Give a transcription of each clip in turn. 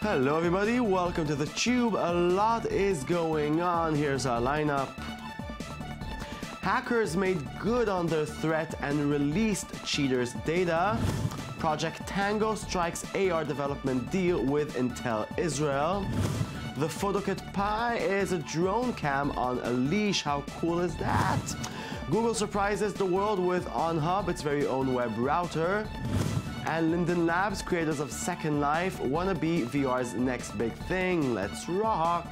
Hello everybody, welcome to the Tube. A lot is going on. Here's our lineup. Hackers made good on their threat and released cheaters' data. Project Tango strikes AR development deal with Intel Israel. The PhotoKite Pi is a drone cam on a leash. How cool is that? Google surprises the world with OnHub, its very own web router. And Linden Labs, creators of Second Life, wanna be VR's next big thing. Let's rock!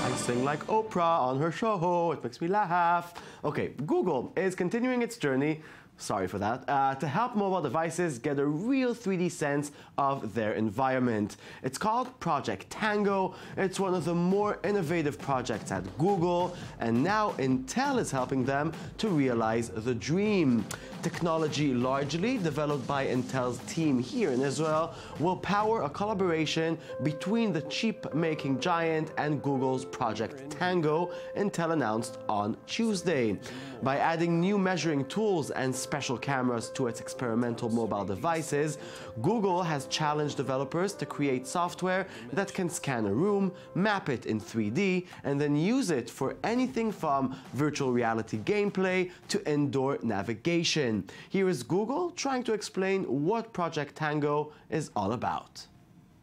I sing like Oprah on her show, it makes me laugh. Okay, Google is continuing its journey, sorry for that, to help mobile devices get a real 3D sense of their environment. It's called Project Tango. It's one of the more innovative projects at Google, and now Intel is helping them to realize the dream. Technology largely developed by Intel's team here in Israel will power a collaboration between the chip-making giant and Google's Project Tango, Intel announced on Tuesday. By adding new measuring tools and special cameras to its experimental mobile devices, Google has challenged developers to create software that can scan a room, map it in 3D, and then use it for anything from virtual reality gameplay to indoor navigation. Here is Google trying to explain what Project Tango is all about.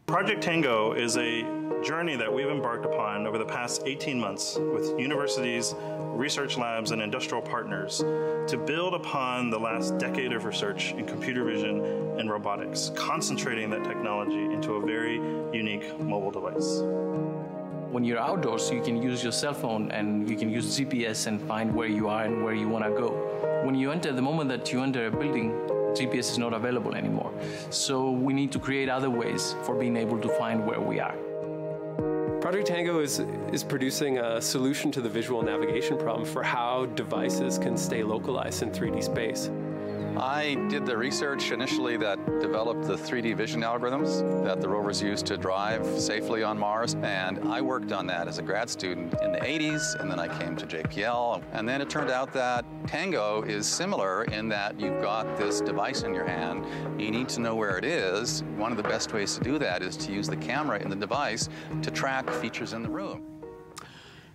Project Tango is a journey that we've embarked upon over the past 18 months with universities, research labs, and industrial partners to build upon the last decade of research in computer vision and robotics, concentrating that technology into a very unique mobile device. When you're outdoors, you can use your cell phone and you can use GPS and find where you are and where you want to go. When you enter, the moment that you enter a building, GPS is not available anymore. So we need to create other ways for being able to find where we are. Project Tango is producing a solution to the visual navigation problem for how devices can stay localized in 3D space. I did the research initially that developed the 3D vision algorithms that the rovers use to drive safely on Mars, and I worked on that as a grad student in the 80s, and then I came to JPL, and then it turned out that Tango is similar in that you've got this device in your hand, you need to know where it is. One of the best ways to do that is to use the camera in the device to track features in the room.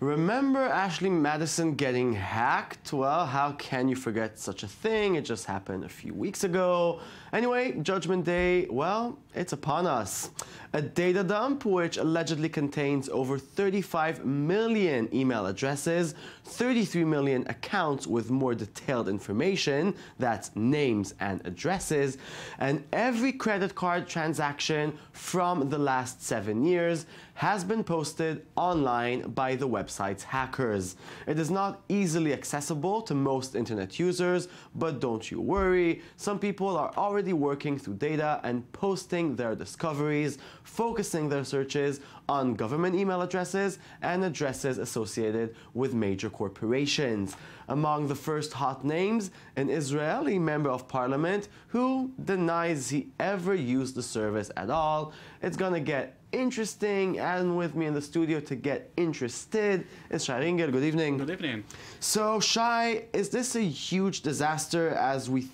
Remember Ashley Madison getting hacked? Well, how can you forget such a thing? It just happened a few weeks ago. Anyway, Judgment Day, well, it's upon us. A data dump which allegedly contains over 35 million email addresses, 33 million accounts with more detailed information, that's names and addresses, and every credit card transaction from the last 7 years has been posted online by the website's hackers. It is not easily accessible to most internet users, but don't you worry, some people are already working through data and posting their discoveries, focusing their searches on government email addresses and addresses associated with major corporations. Among the first hot names, an Israeli member of parliament who denies he ever used the service at all. It's gonna get interesting, and with me in the studio to get interested is Shai Ringer. Good evening. Good evening. So Shai, is this a huge disaster as we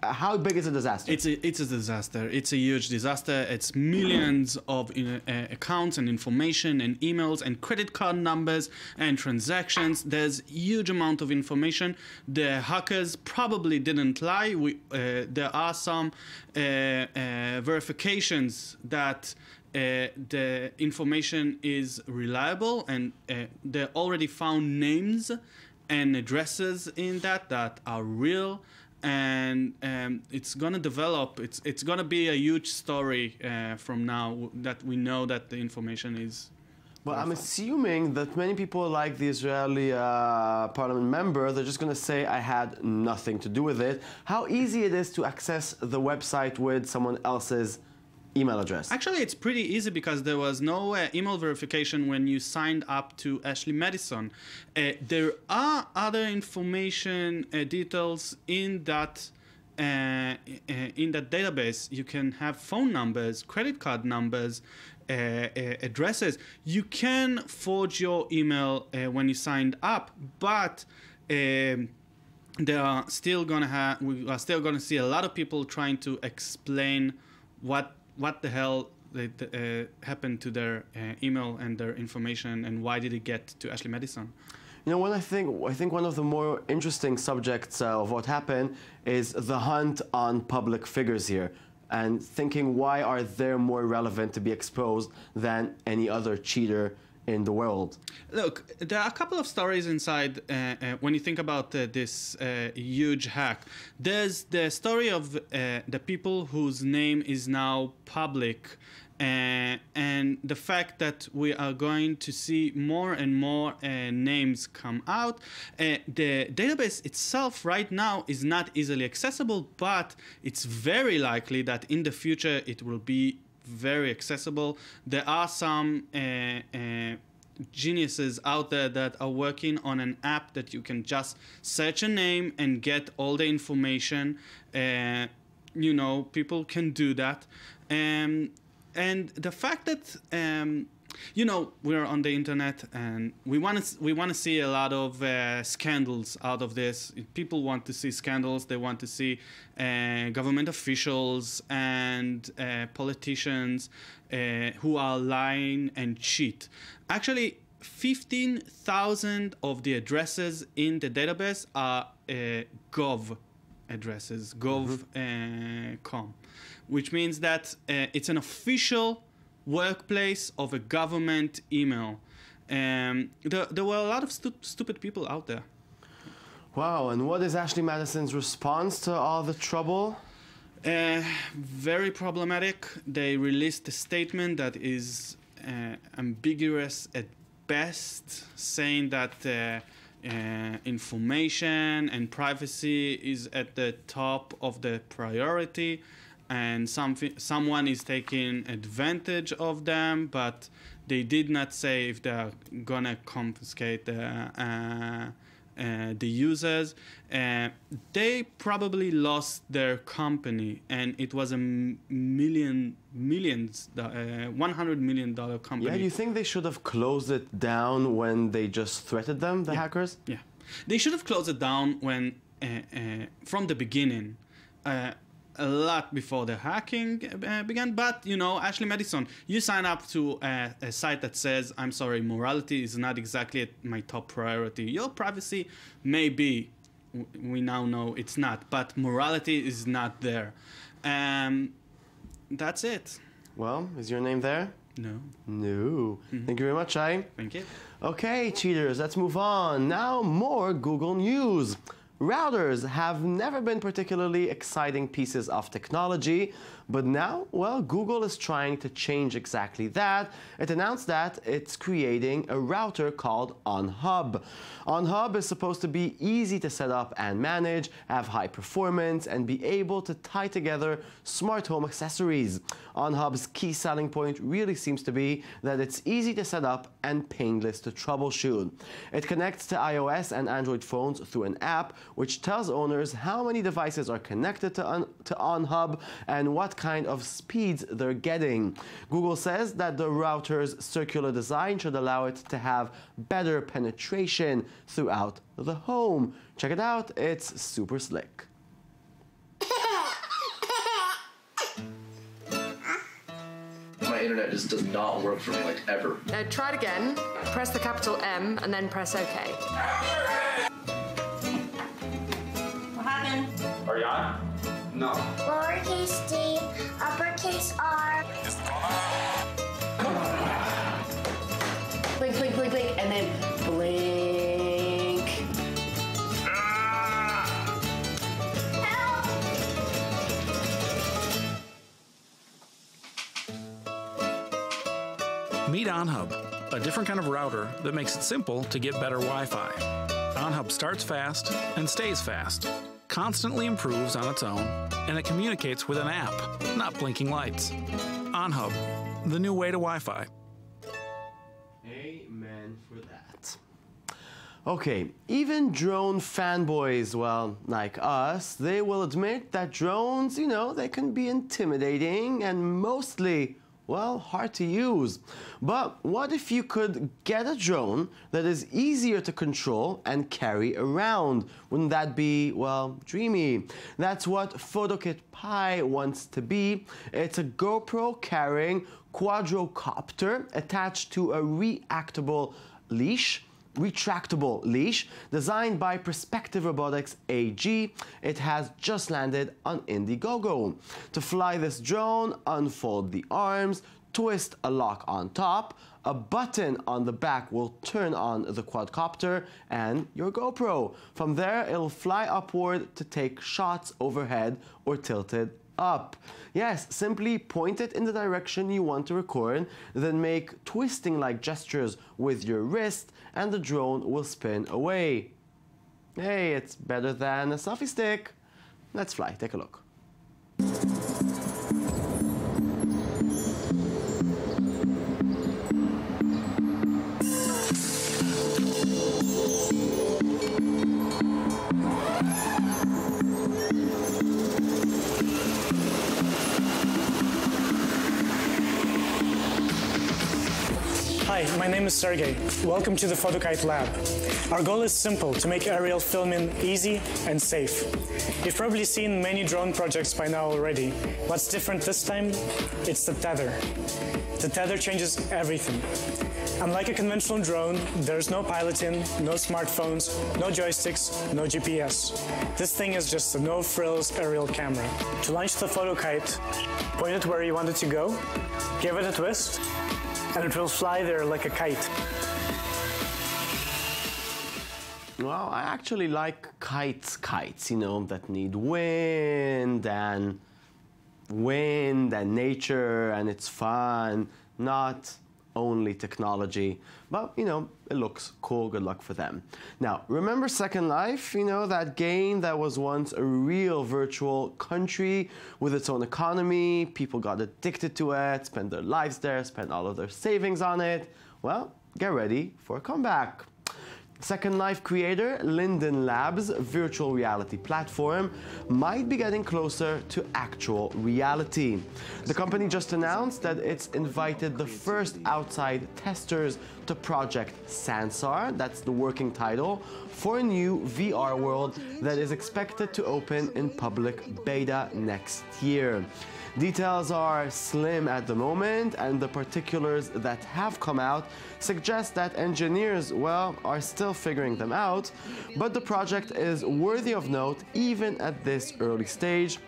how big is a disaster? It's a disaster. It's a huge disaster. It's millions of accounts and information and emails and credit card numbers and transactions. There's huge amount of information. The hackers probably didn't lie. There are some verifications that the information is reliable, and they already found names and addresses in that are real. And it's gonna develop. It's gonna be a huge story from now that we know that the information is. Well, I'm assuming that many people like the Israeli parliament member, they're just gonna say, I had nothing to do with it. How easy it is to access the website with someone else's email address? Actually, it's pretty easy because there was no email verification when you signed up to Ashley Madison. There are other information details in that database. You can have phone numbers, credit card numbers, addresses. You can forge your email when you signed up, but we are still gonna see a lot of people trying to explain what the hell happened to their email and their information, and why did it get to Ashley Madison. You know, I think one of the more interesting subjects of what happened is the hunt on public figures here, and thinking, why are they more relevant to be exposed than any other cheater in the world? Look, there are a couple of stories inside when you think about this huge hack. There's the story of the people whose name is now public, and the fact that we are going to see more and more names come out. The database itself right now is not easily accessible, but it's very likely that in the future it will be very accessible. There are some geniuses out there that are working on an app that you can just search a name and get all the information. You know, people can do that. And the fact that you know, we're on the internet and we want to see a lot of scandals out of this. People want to see scandals. They want to see government officials and politicians who are lying and cheat. Actually, 15,000 of the addresses in the database are gov addresses, gov.com, which means that it's an official workplace of a government email. There were a lot of stupid people out there. Wow, and what is Ashley Madison's response to all the trouble? Very problematic. They released a statement that is ambiguous at best, saying that information and privacy is at the top of the priority, and someone is taking advantage of them, but they did not say if they're gonna confiscate the users. They probably lost their company, and it was a $100 million company. Yeah, do you think they should have closed it down when they just threatened them, the hackers? Yeah, they should have closed it down when from the beginning. A lot before the hacking began, but you know, Ashley Madison, you sign up to a site that says, I'm sorry, morality is not exactly my top priority. Your privacy may be, we now know it's not, but morality is not there. That's it. Well, is your name there? No. No. Thank you very much, Shai. Thank you. Okay, cheaters, let's move on. Now, more Google news. Routers have never been particularly exciting pieces of technology, but now, well, Google is trying to change exactly that. It announced that it's creating a router called OnHub. OnHub is supposed to be easy to set up and manage, have high performance, and be able to tie together smart home accessories. OnHub's key selling point really seems to be that it's easy to set up and painless to troubleshoot. It connects to iOS and Android phones through an app, which tells owners how many devices are connected to OnHub and what kind of speeds they're getting. Google says that the router's circular design should allow it to have better penetration throughout the home. Check it out, it's super slick. My internet just does not work for me, like, ever. Try it again, press the capital M and then press OK. What happened? Are you on? No. Lowercase d, uppercase R. Blink, blink, blink, blink, and then blink. Help! Meet OnHub, a different kind of router that makes it simple to get better Wi-Fi. OnHub starts fast and stays fast, constantly improves on its own, and it communicates with an app, not blinking lights. OnHub, the new way to Wi-Fi. Amen for that. Okay, even drone fanboys, well, like us, they will admit that drones, you know, they can be intimidating and mostly well, hard to use. But what if you could get a drone that is easier to control and carry around? Wouldn't that be, well, dreamy? That's what PhotoKite Pi wants to be. It's a GoPro carrying quadrocopter attached to a retractable leash designed by Perspective Robotics AG. It has just landed on Indiegogo. To fly this drone, unfold the arms, twist a lock on top, a button on the back will turn on the quadcopter and your GoPro. From there, it'll fly upward to take shots overhead or tilted up. Yes, simply point it in the direction you want to record, then make twisting-like gestures with your wrist, and the drone will spin away. Hey, it's better than a selfie stick. Let's fly, take a look. Hi, my name is Sergey. Welcome to the PhotoKite Lab. Our goal is simple, to make aerial filming easy and safe. You've probably seen many drone projects by now already. What's different this time? It's the tether. The tether changes everything. Unlike a conventional drone, there's no piloting, no smartphones, no joysticks, no GPS. This thing is just a no-frills aerial camera. To launch the PhotoKite, point it where you want it to go, give it a twist, and it will fly there like a kite. Well, I actually like kites, you know, that need wind and nature, and it's fun, not only technology. But, you know, it looks cool, good luck for them. Now, remember Second Life? You know, that game that was once a real virtual country with its own economy. People got addicted to it, spent their lives there, spent all of their savings on it. Well, get ready for a comeback. Second Life creator Linden Labs' virtual reality platform might be getting closer to actual reality. The company just announced that it's invited the first outside testers to Project Sansar, that's the working title, for a new VR world that is expected to open in public beta next year. Details are slim at the moment, and the particulars that have come out suggest that engineers, well, are still figuring them out, but the project is worthy of note even at this early stage,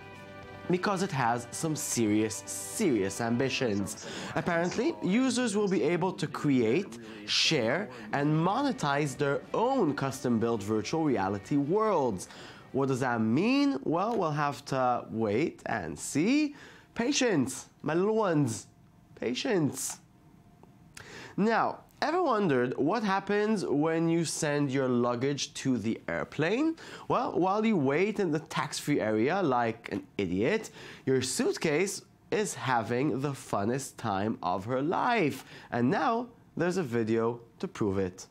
because it has some serious ambitions. Apparently, users will be able to create, share, and monetize their own custom-built virtual reality worlds. What does that mean? Well, we'll have to wait and see. Patience, my little ones, patience. Now, ever wondered what happens when you send your luggage to the airplane? Well, while you wait in the tax-free area like an idiot, your suitcase is having the funnest time of her life. And now there's a video to prove it.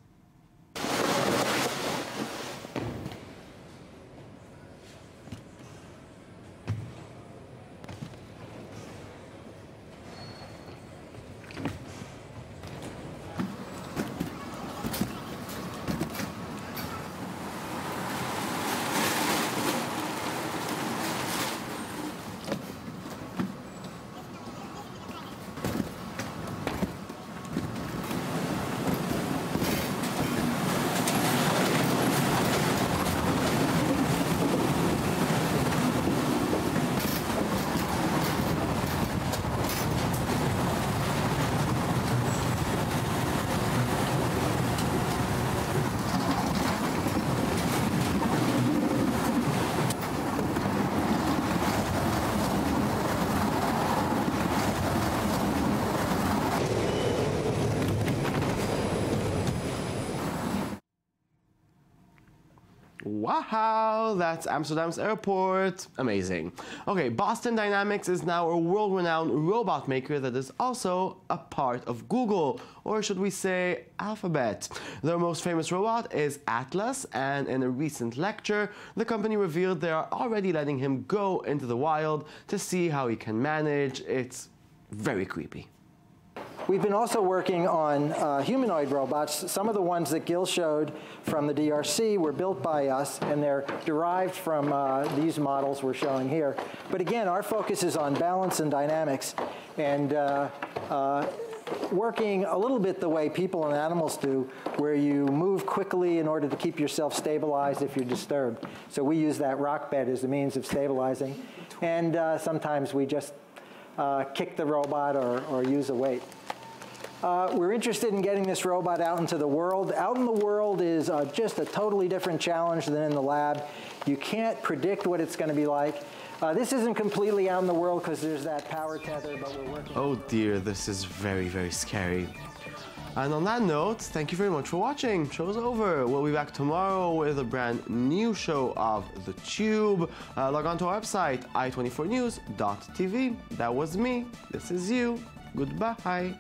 Wow, that's Amsterdam's airport. Amazing. Okay, Boston Dynamics is now a world-renowned robot maker that is also a part of Google, or should we say Alphabet. Their most famous robot is Atlas, and in a recent lecture, the company revealed they are already letting him go into the wild to see how he can manage. It's very creepy. We've been also working on humanoid robots. Some of the ones that Gil showed from the DRC were built by us, and they're derived from these models we're showing here. But again, our focus is on balance and dynamics, and working a little bit the way people and animals do, where you move quickly in order to keep yourself stabilized if you're disturbed. So we use that rock bed as a means of stabilizing, and sometimes we just kick the robot or use a weight. We're interested in getting this robot out into the world. Out in the world is just a totally different challenge than in the lab. You can't predict what it's going to be like. This isn't completely out in the world because there's that power tether, but we're working. Oh dear, this is very, very scary. And on that note, thank you very much for watching. Show's over. We'll be back tomorrow with a brand new show of The Tube. Log on to our website, i24news.tv. That was me. This is you. Goodbye.